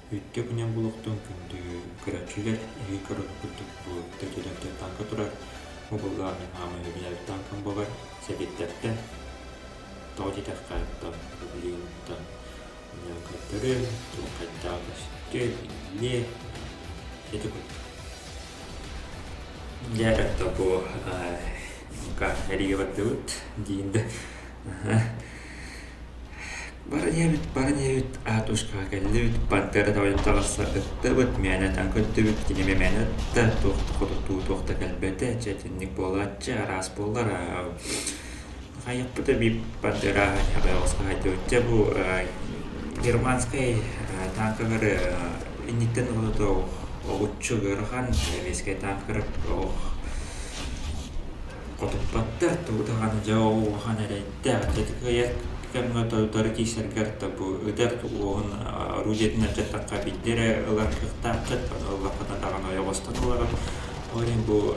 Үйtte күнен булуктун күндү көрөчүлер эги көрөккүттүк бу төтөлөрдө танка турар. Убулларны хамы бинер танкан болар. Себеттерден тоди таккайта билинта. Көтөрү, тукайдагы стелли. Это я это бу ка эриеваттыт диинде. Барневит атушка келлют пантера тавыттагысы ыттыбыт мене танкөттүбүт кинеме мене да тухта келбете четинник болачы арас болар. Хайыппыты би пантера ябаоска айтычы бу германский танкагары иниттен олото огуччу көрхан веске танкыр котуппаттар туудаган жаухан эрейте тетикая кемга тойтор кисергерта бу ыдар тугун орудиятын жаттакка биддере ыларкыктакыт аллапатаган оябостан орин бу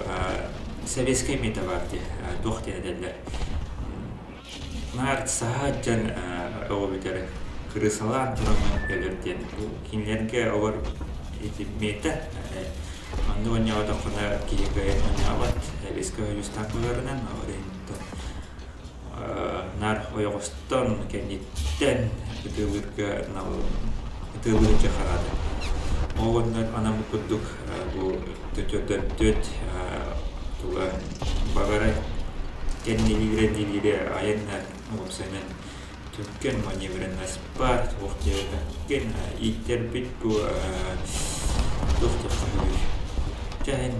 советский метаварди тохтенедерлер март саатжан обитере кырысалан туран элерден бу кинлерге олар мета анда оньяда кона киге оньяват эбиске юстакыларынан оринто нар ойгостон кенниттен битылырга нал битылырга харады огоннар анам кудук бу төтөдөт тула багара кеннилире аяннар мопсенен түккен маневрен аспар вохтега кен итербит бу тухтахой жайн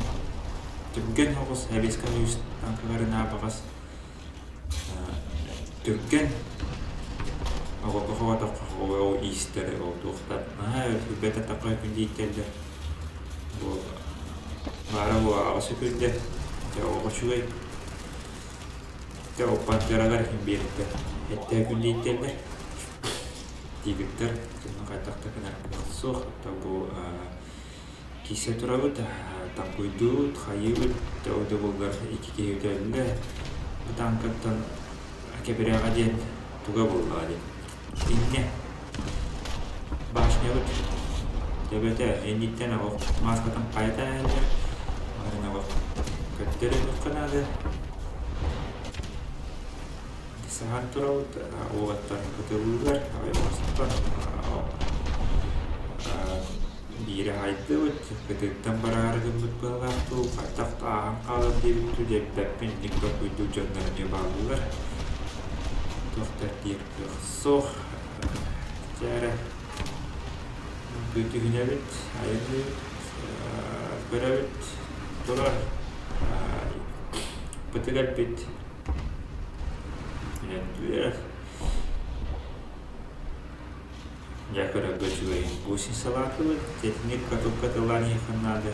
түккен огос эбискан юст танкаларына багас түккен огокоховата хоо истер тухтат бета такой күндийтелде бу барабу асыкүлде огочугай пантералар бирде этте күндийтелде тигиттер кайтактакына сох табу кисе турабыт танкуйдут хайыбыт тауды булгар ики кейүүдөлүнде танкаттан кеберяга ден туга булгади инне башнебыт тебете эниттен ог маскатан кайта эле арына бак көтөрүп канады сахан турабыт оғаттар көтөрүлүлөр абайбастан бири айтыбыт көтөттөн бараарыгын бутпалаптуу кайтакта аган калып дебиттүү деп беппин никто куйду жоннорне баалылар тоқтар дирк сох жара бүтүгүнөбүт айыбыт көрөбүт турар бытыгалбит Якора гочуй гуси салатовый, техник катукка лани ханада.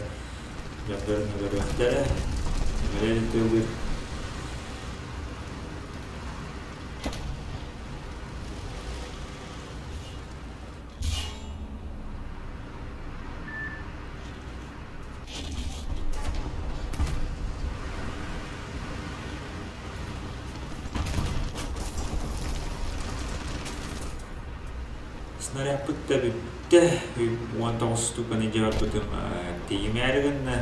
Я беру да. Вредитель. Снаряд пыттабитте уантаустуканы жаапытым тиймээригинне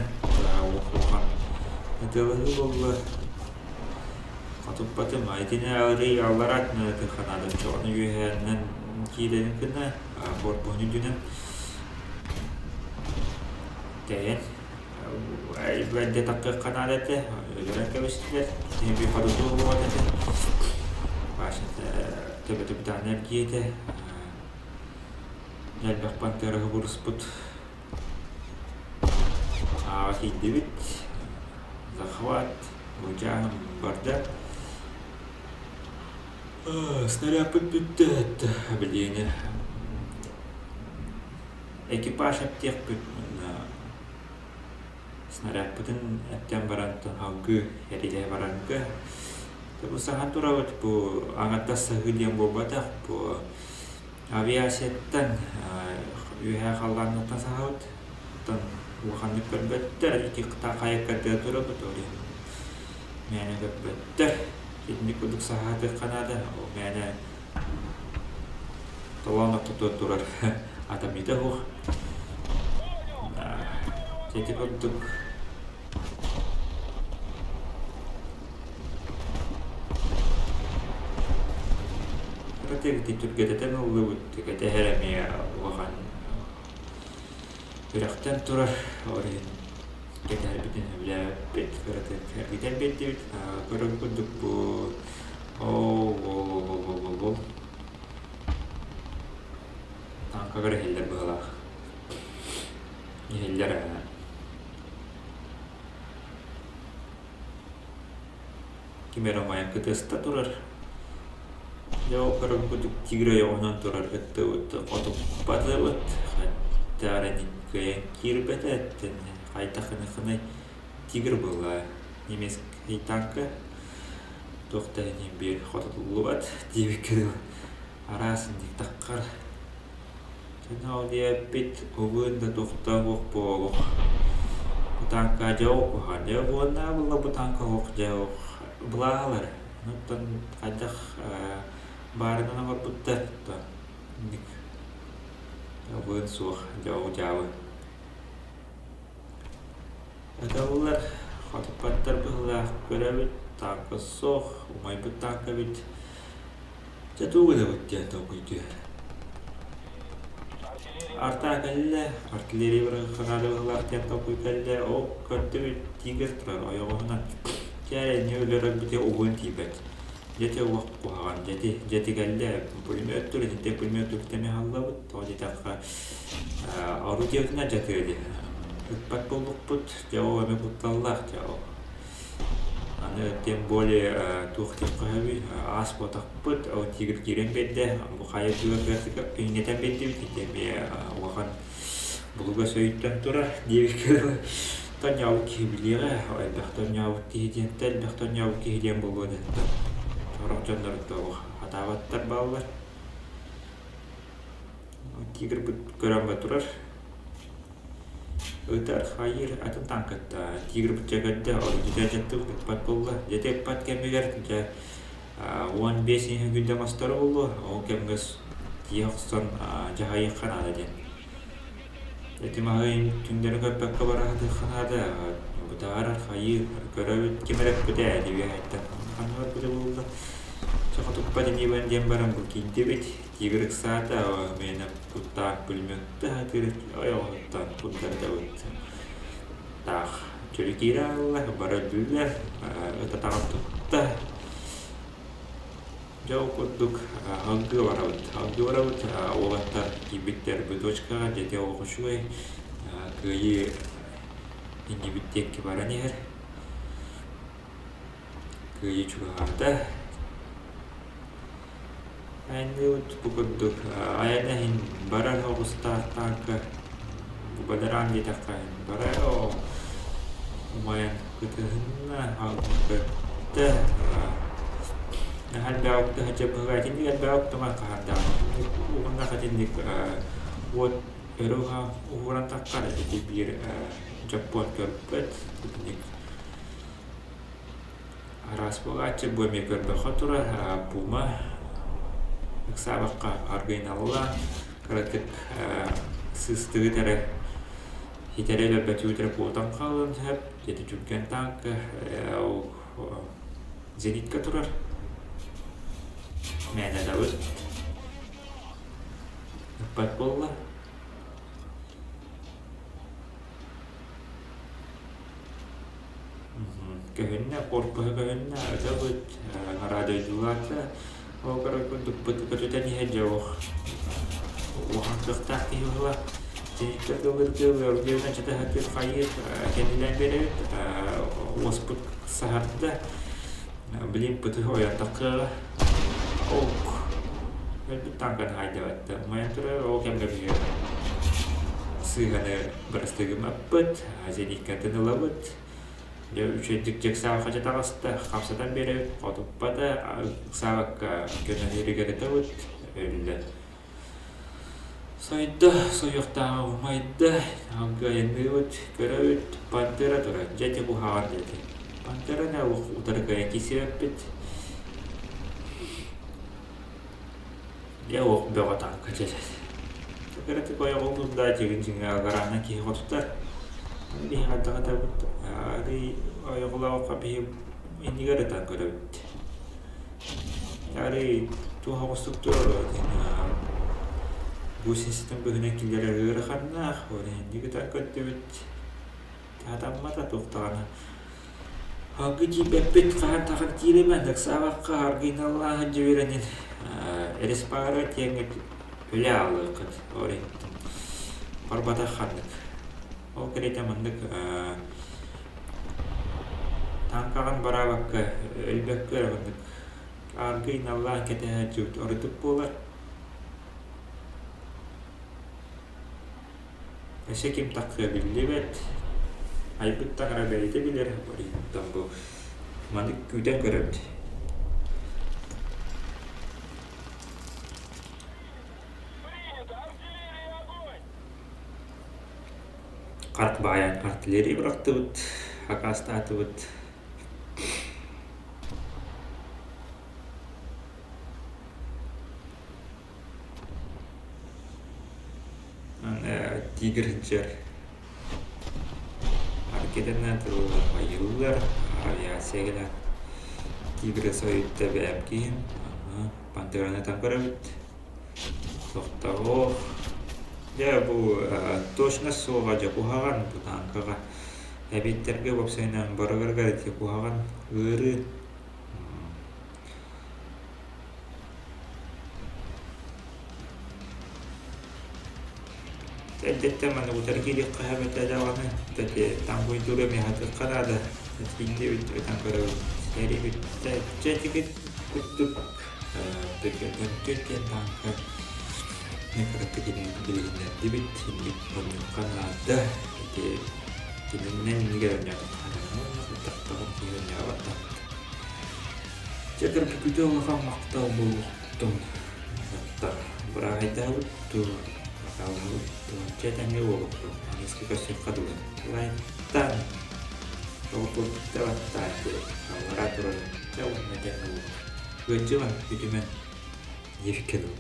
ухухан этелыгы болду катуппатым айтине алрый алларатны тыханады чону юхэннен киленикине борбону дүнен тен айбладе такка канадете өлөрөкөбүстер темби кадутуу болотете башында төбө-төбөтанер киете Ялбах пантера бурспут. Хиддивит, захват, уджан, бардак. Снаряд подбитет, блин. Экипаж аптек снаряд поден аптен баранты хаугы, яриле баранты. Табу сахан турават по ангаттаса гыльям бобатах по авиасеттен үйә қалғанлықтан сағауд уханнык көрбөттөр ики кыта кайыккарды турабыт ори мени көрбөттөр китник кудук сааты канада мени толонок турар атамита хух тети курдук ротег титүргететен уллубут текетехереми уахан бирактан турар орин кетер битен билебит ротег битен битти көрөк курдук бу о танкагар хеллер была хеллер кимеромаян кытыста турар Jauh kalau untuk tiga yang orang tu ada tu atau pada buat cara ni kaya kiri betul dan kaya tak kena tiga bola ni mes hitang ke dokter ni biar kau tu buat dia kira aras ni takar jadi dia pit oven dan dokter buat po tangka jauh kan dia buat na bola tangka jauh belalar nonton kajak Baru nama putih tu, ni, jauh suah jauh. Ada ular, kalau patar belah kerawit tak kesoh, umai betang kerawit, jatuh dah jatuh kuda. Arta kalle, artileri berkenal ular jatuh kuda, oh kerja tiga terlalu ayam mana, jadi ni ular betul ubun tibet. Jadi waktu kan, jadi kalau punya tu le, jadi punya tu kita ni hal apa, tu jadi tak orang dia kena jadi dia. Lepas put jauh, kami put Allah jauh. Ane tiap boleh tu kita kahwi aspo tak put, atau tiga kirim beda, bukan juga berarti ini tak beda kita ni wakan berubah soitan tu lah dia kira. Tanya awak beli lah, dah tanya awak hijian tel, dah tanya awak hijian berubah dah. Orang condor tu hatawa terbawah. Tiga gram baturar. Utar khair atau tangkat tiga berjaga dah orang jadi jatuh tempat bola. Jadi empat kamera kerja one base yang kita master bola. Orang gas dia son jahaya kan ada je. Jadi mahain tundar ke kabar ada. Betar khair kerana kamera kerja dia ada. Kan ada bola. Cakap tu pada ni banjir barang bukin tibet tiga sata mana putar punya dah tiga ayo tak putar jauh tak jadi kira lah baru dulu tetap tu dah jauh kutuk harga warawut awak tak tibet terbetul sekarang jadi awak khusyuk kaya ini bitek kebarannya kaya juga ada Ini bukan duk ayatnya hin barang aku start tangka badaran di takkan barang lumayan ketahna aku dah nah ada waktu aja berai ini ada waktu makan dah orang nak jadi buat eroha orang takkan jadi biar Jepun kerpet ini aras bola aja buat mikir berkotor puma Sabak hargain Allah kalau sesuatu terah hitare lebih cukup terpotong kalau sahab jadi juga tang ke zenit keturar mana dapat dapat bola kehendak korban kehendak dapat ngarada juga Oh kalau untuk betul-betul ni jauh, orang tertak ni lah. Jadi betul-betul dia nak cerita hati kaya, kendilan beda, wasput sahat dah. Beli betul yang tak lah. Oh, tangkan aja tu. Main tu orang lebih sehana berastagi mapet, jadi kata nolawat. Dia cek sawah aja tak dah kapsatan beda kalau pada sawah kena diri kita tahu lah saya dah soyok tahu mai dah harga yang lewat kerawit pantera tu lah jadi aku hawan jadi pantera ni aku utar gaya kisah pet dia aku bawa tak kerja 그래도 거의 공부다 지금 아가라나 기호도다 우리 하다가 다부터 아리 어여글라고 가비 인디가르다 그래 아리 또 하고 쑥 들어가지나 무슨 시스템 그냥 길려를 하나 오래 니가 그때 다담마다 똑다나 하기지 베베트 가타가 지레만 닥사와가 аргиналла жиберенин респарат еңет үлялык ори барбата ханнык ол керетемандык танкаган барабакка элбекке андык аргиналла кете жут орытып болар эшеким такка билебет айбыттагара бейте билер ори тамбу мандык күтен көрөт карт баян артиллерия бырактыбыт акастатыбыт тигрчер аркедена турулар байылар авиацияга тигр соютта бәпкин пантераны тампарабыт тоқтаго я бу точно соға жапухаган бу танкага әбеттерге бопсайнан барыгарга жапухаган ыры Тәддәттә мәне утаргили каһабәтә дәвамы тәте тамбуй дурыме хаты карады тинде үтән көрә сери битә чәтиге күттүк тәкәттән танка не каратыгын билгән дибит тинде моны канада тәте тиннән нигәрне тактагы кигән явата чәкәр күтү ва мактау булдым брайда ту Kalau ceritanya waktu ini sekitar singkat dulu lantan kalau pun lewat tadi kalau raturan jauh nanti aku gue cuma video man jadi gitu